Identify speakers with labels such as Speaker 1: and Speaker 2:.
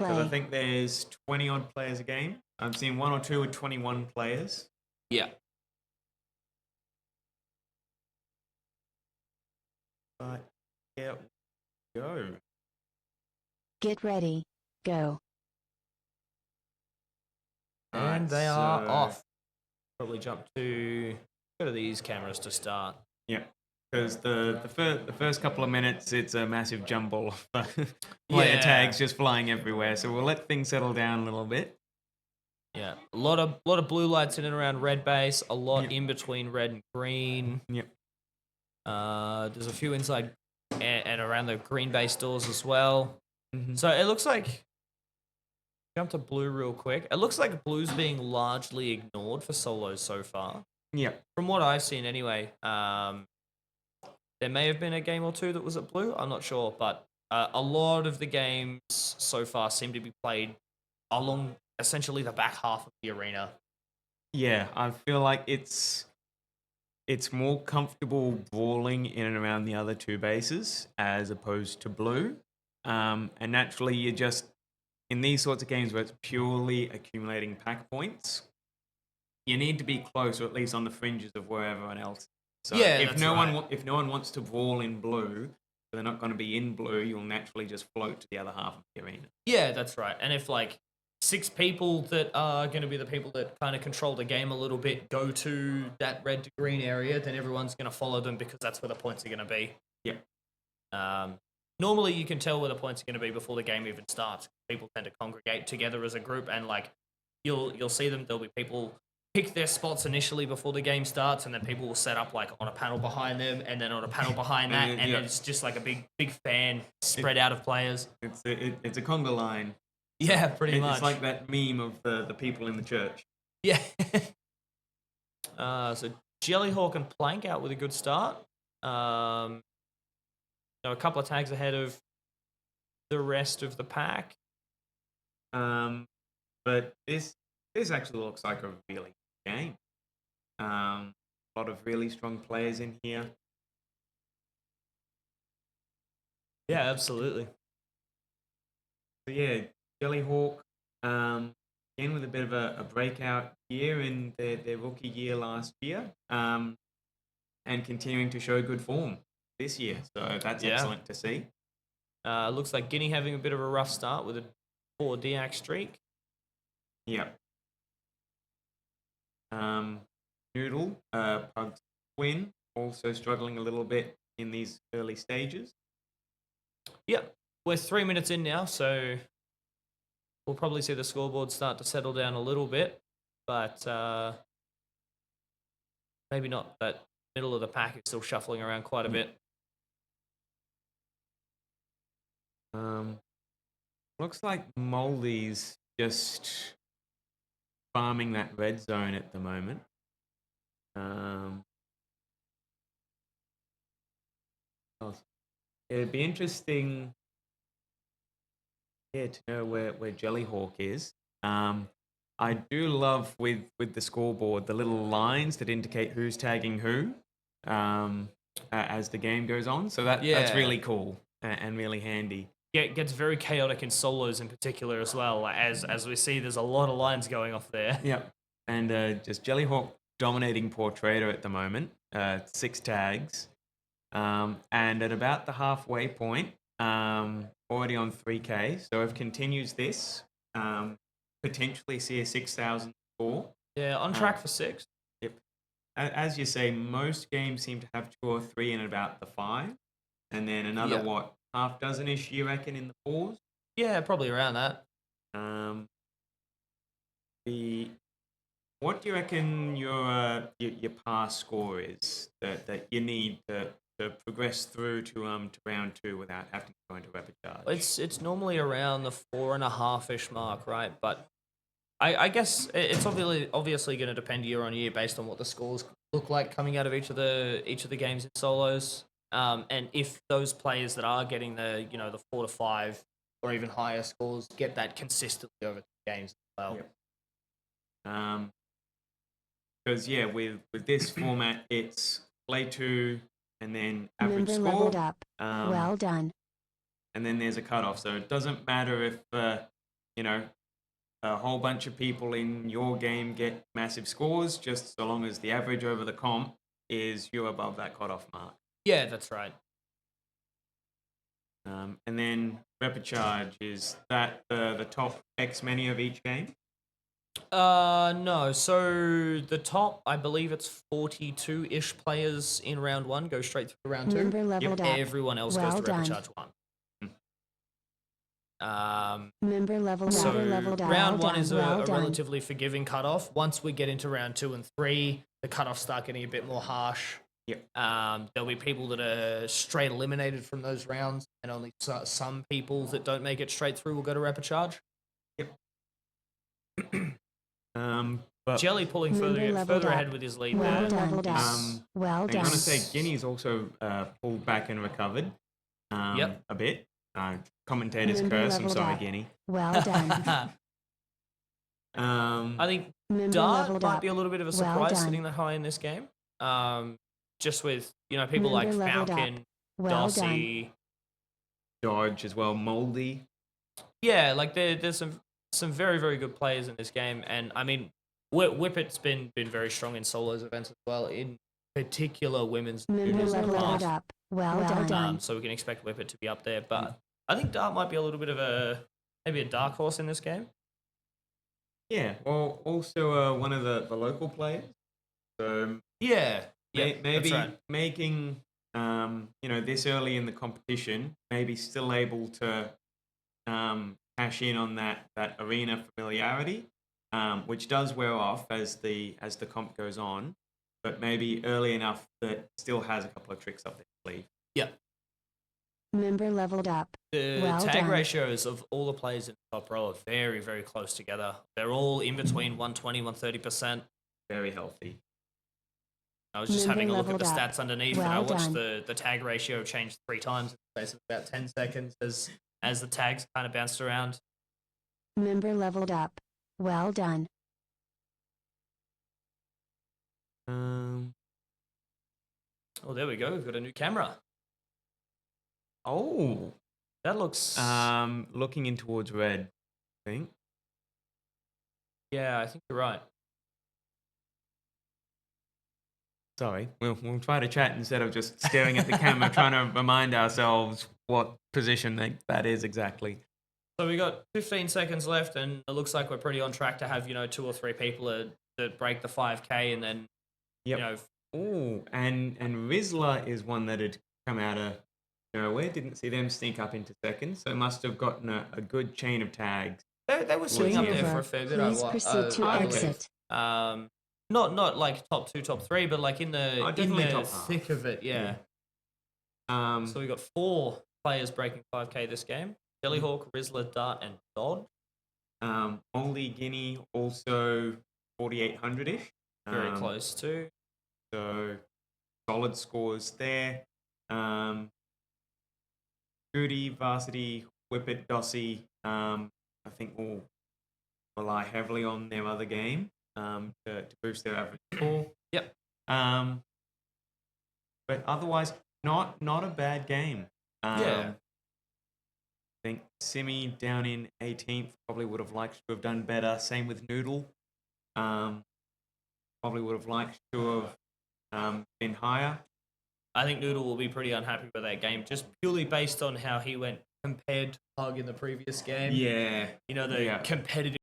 Speaker 1: Because I
Speaker 2: Play.
Speaker 1: think there's 20 odd players a game. I've seen one or two with 21 players.
Speaker 3: Yeah.
Speaker 1: But yeah, go.
Speaker 2: Get ready. Go.
Speaker 3: And they are off. Probably jump to go to these cameras to start.
Speaker 1: Yeah, because the first couple of minutes, it's a massive jumble of player tags just flying everywhere. So we'll let things settle down a little bit.
Speaker 3: Yeah, a lot of blue lights in and around red base. A lot in between red and green.
Speaker 1: Yep.
Speaker 3: There's a few inside and around the green base doors as well.
Speaker 1: Mm-hmm.
Speaker 3: So it looks like, jump to blue real quick. It looks like blue's being largely ignored for solos so far.
Speaker 1: Yeah.
Speaker 3: From what I've seen anyway. There may have been a game or two that was at blue. I'm not sure, but a lot of the games so far seem to be played along essentially the back half of the arena.
Speaker 1: Yeah, I feel like it's more comfortable brawling in and around the other two bases as opposed to blue. And naturally, you just, in these sorts of games where it's purely accumulating pack points, you need to be close, or at least on the fringes of where everyone else is. So if no one wants to brawl in blue, so they're not going to be in blue, you'll naturally just float to the other half of the arena.
Speaker 3: Yeah, that's right. And if like 6 people that are going to be the people that kind of control the game a little bit go to that red to green area, then everyone's going to follow them because that's where the points are going to be.
Speaker 1: Yeah.
Speaker 3: Normally you can tell where the points are going to be before the game even starts. People tend to congregate together as a group, and like you'll see them. There'll be people pick their spots initially before the game starts, and then people will set up like on a panel behind them, and then on a panel behind that, and then it's just like a big fan spread out of players.
Speaker 1: It's a conga line.
Speaker 3: Yeah, pretty much.
Speaker 1: It's like that meme of the people in the church.
Speaker 3: Yeah. So Jellyhawk and Plank out with a good start. A couple of tags ahead of the rest of the pack.
Speaker 1: But this actually looks like a really good game. A lot of really strong players in here.
Speaker 3: Yeah, absolutely.
Speaker 1: So yeah, Jellyhawk, again with a bit of a breakout year in their rookie year last year, and continuing to show good form this year. So that's excellent to see.
Speaker 3: Looks like Guinea having a bit of a rough start with a 4 DX streak.
Speaker 1: Yeah. Noodle, Pug's twin, also struggling a little bit in these early stages.
Speaker 3: Yep. We're 3 minutes in now, so we'll probably see the scoreboard start to settle down a little bit, but maybe not. That middle of the pack is still shuffling around quite a bit.
Speaker 1: Looks like Moldy's just farming that red zone at the moment. It'd be interesting, to know where Jellyhawk is. I do love with the scoreboard the little lines that indicate who's tagging who as the game goes on. So that's really cool and really handy.
Speaker 3: Yeah, it gets very chaotic in solos in particular as well. As we see, there's a lot of lines going off there.
Speaker 1: Yeah, and just Jellyhawk dominating Portrader at the moment, 6 tags. And at about the halfway point, already on 3K. So if continues this, potentially see a 6,000 score.
Speaker 3: Yeah, on track for 6.
Speaker 1: Yep. As you say, most games seem to have 2 or 3 in about the 5. And then another, half dozen-ish, you reckon, in the 4s?
Speaker 3: Yeah, probably around that.
Speaker 1: What do you reckon your pass score is that you need to progress through to round 2 without having to go into rapid charge?
Speaker 3: It's normally around the 4.5-ish mark, right? But I guess it's obviously going to depend year on year based on what the scores look like coming out of each of the games in solos. And if those players that are getting the 4 to 5 or even higher scores get that consistently over the games as well.
Speaker 1: Yep. Because with this format, it's play 2 and then average
Speaker 2: Member
Speaker 1: score.
Speaker 2: leveled up. Well done.
Speaker 1: And then there's a cutoff, so it doesn't matter if a whole bunch of people in your game get massive scores, just so long as the average over the comp is you're above that cutoff mark.
Speaker 3: Yeah, that's right.
Speaker 1: And then replicharge, is that the top X many of each game?
Speaker 3: No. So the top, I believe it's 42-ish players in round 1 go straight through round 2.
Speaker 2: Member leveled up.
Speaker 3: Everyone else
Speaker 2: Well
Speaker 3: goes to
Speaker 2: done.
Speaker 3: replicharge 1.
Speaker 2: Member leveled
Speaker 3: So
Speaker 2: up. Leveled up.
Speaker 3: round
Speaker 2: Well
Speaker 3: 1 is a,
Speaker 2: done. Well
Speaker 3: a
Speaker 2: done.
Speaker 3: relatively forgiving cutoff. Once we get into round 2 and 3, the cutoffs start getting a bit more harsh.
Speaker 1: Yep.
Speaker 3: There'll be people that are straight eliminated from those rounds, and only some people that don't make it straight through will go to replicharge.
Speaker 1: But
Speaker 3: Jelly pulling
Speaker 2: Member leveled
Speaker 3: further
Speaker 2: up.
Speaker 3: ahead with his lead
Speaker 2: Well
Speaker 3: there.
Speaker 2: done. Well
Speaker 1: I'm
Speaker 2: done.
Speaker 1: going to say Guinea's also pulled back and recovered a bit. Commentator's
Speaker 2: Member
Speaker 1: curse. I'm
Speaker 2: leveled
Speaker 1: sorry,
Speaker 2: up.
Speaker 1: Guinea.
Speaker 2: Well done.
Speaker 3: I think
Speaker 2: Member
Speaker 3: Dart
Speaker 2: leveled
Speaker 3: might
Speaker 2: up.
Speaker 3: be a little bit of a
Speaker 2: Well
Speaker 3: surprise
Speaker 2: done.
Speaker 3: sitting that high in this game. Just with people like
Speaker 2: Member leveled up.
Speaker 3: Falcon,
Speaker 2: Well
Speaker 3: Dossie.
Speaker 1: Dodge as well, Moldy.
Speaker 3: Yeah, like there's some very, very good players in this game, and I mean Whippet's been very strong in solos events as well, in particular women's
Speaker 2: Member
Speaker 3: juniors in the
Speaker 2: leveled
Speaker 3: past.
Speaker 2: up. Well done.
Speaker 3: So we can expect Whippet to be up there, but I think Dart might be a little bit of maybe a dark horse in this game.
Speaker 1: Yeah, well, also one of the local players. So
Speaker 3: Yeah,
Speaker 1: maybe
Speaker 3: that's right.
Speaker 1: making this early in the competition, maybe still able to cash in on that arena familiarity, which does wear off as the comp goes on, but maybe early enough that still has a couple of tricks up their sleeve.
Speaker 3: Yeah.
Speaker 2: Member leveled up.
Speaker 3: The
Speaker 2: Well
Speaker 3: tag
Speaker 2: done.
Speaker 3: ratios of all the players in the top row are very, very close together. They're all in between 120, 130%.
Speaker 1: Very healthy.
Speaker 3: I was just
Speaker 2: Member
Speaker 3: having a look at the
Speaker 2: leveled up.
Speaker 3: stats underneath, and I
Speaker 2: Well
Speaker 3: watched
Speaker 2: done.
Speaker 3: the tag ratio change 3 times in the space of about 10 seconds as the tags kind of bounced around.
Speaker 2: Member leveled up. Well done.
Speaker 3: Oh, there we go. We've got a new camera.
Speaker 1: Oh,
Speaker 3: That looks...
Speaker 1: looking in towards red, I think.
Speaker 3: yeah, I think you're right.
Speaker 1: Sorry, we'll try to chat instead of just staring at the camera, trying to remind ourselves what position that is exactly.
Speaker 3: So we got 15 seconds left, and it looks like we're pretty on track to have 2 or 3 people that break the 5K, and then
Speaker 1: Oh, and Rizzler is one that had come out of nowhere. Didn't see them sneak up into second, so must have gotten a good chain of tags.
Speaker 3: they were sitting up there
Speaker 2: Maneuver.
Speaker 3: for a fair bit.
Speaker 2: Please proceed to
Speaker 3: I believe.
Speaker 2: exit.
Speaker 3: Not like top 2, top 3, but like in the
Speaker 1: definitely top half.
Speaker 3: thick of it. Yeah. So we got 4 players breaking 5K this game: Jellyhawk, Rizzler, Dart, and Dodge.
Speaker 1: Only Guinea also 4,800-ish.
Speaker 3: Very close too.
Speaker 1: So solid scores there. Goody, Varsity, Whippet, Dossie, I think will rely heavily on their other game to boost their average score.
Speaker 3: Yep.
Speaker 1: But otherwise, not a bad game.
Speaker 3: Yeah.
Speaker 1: I think Simi down in 18th probably would have liked to have done better. Same with Noodle. Probably would have liked to have been higher.
Speaker 3: I think Noodle will be pretty unhappy with that game, just purely based on how he went compared to Pug in the previous game.
Speaker 1: Yeah.
Speaker 3: The competitive